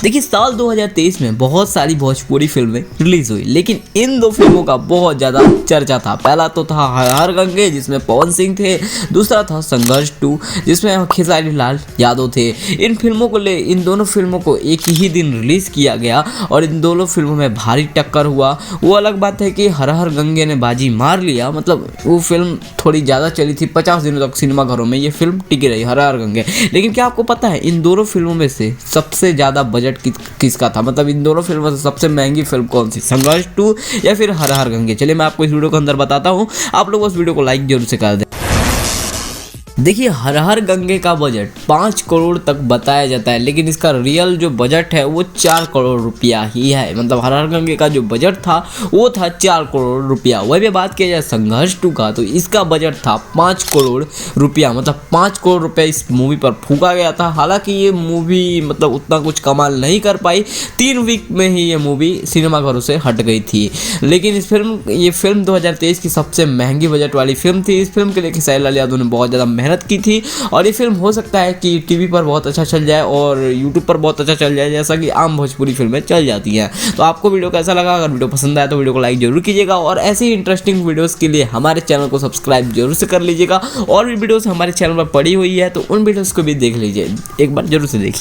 देखिए साल 2023 में बहुत सारी भोजपुरी फिल्में रिलीज हुई, लेकिन इन दो फिल्मों का बहुत ज़्यादा चर्चा था। पहला तो था हर हर गंगे जिसमें पवन सिंह थे, दूसरा था संघर्ष 2 जिसमें खेसारी लाल यादव थे। इन दोनों फिल्मों को एक ही दिन रिलीज़ किया गया और इन दोनों फिल्मों में भारी टक्कर हुआ। वो अलग बात है कि हर हर गंगे ने बाजी मार लिया, मतलब वो फिल्म थोड़ी ज़्यादा चली थी, 50 दिनों तक सिनेमाघरों में ये फिल्म टिकी रही हर हर गंगे। लेकिन क्या आपको पता है इन दोनों फिल्मों में से सबसे ज़्यादा बजट किसका था? मतलब इन दोनों फिल्मों से सबसे महंगी फिल्म कौन सी, संघर्ष 2 या फिर हर हर गंगे? चलिए मैं आपको इस वीडियो के अंदर बताता हूँ, आप लोग उस वीडियो को लाइक जरूर से कर दें। देखिए हर हर गंगे का बजट 5 करोड़ तक बताया जाता है, लेकिन इसका रियल जो बजट है वो 4 करोड़ रुपया ही है। मतलब हर हर गंगे का जो बजट था वो था 4 करोड़ रुपया। वही भी बात किया जाए संघर्ष 2 का तो इसका बजट था 5 करोड़ रुपया। मतलब 5 करोड़ रुपया इस मूवी पर फूका गया था। हालांकि ये मूवी मतलब उतना कुछ कमाल नहीं कर पाई, 3 वीक में ही ये मूवी सिनेमाघरों से हट गई थी। लेकिन ये फिल्म 2023 की सबसे महंगी बजट वाली फिल्म थी। इस फिल्म के लिए खेसारी लाल यादव ने बहुत ज़्यादा मेहनत की थी और ये फिल्म हो सकता है कि टीवी पर बहुत अच्छा चल जाए और यूट्यूब पर बहुत अच्छा चल जाए, जैसा कि आम भोजपुरी फिल्में चल जाती हैं। तो आपको वीडियो कैसा लगा? अगर वीडियो पसंद आया तो वीडियो को लाइक जरूर कीजिएगा और ऐसी ही इंटरेस्टिंग वीडियोस के लिए हमारे चैनल को सब्सक्राइब जरूर से कर लीजिएगा। और भी वीडियोस हमारे चैनल पर पड़ी हुई है तो उन वीडियोस को भी देख लीजिए, एक बार जरूर से देखिए।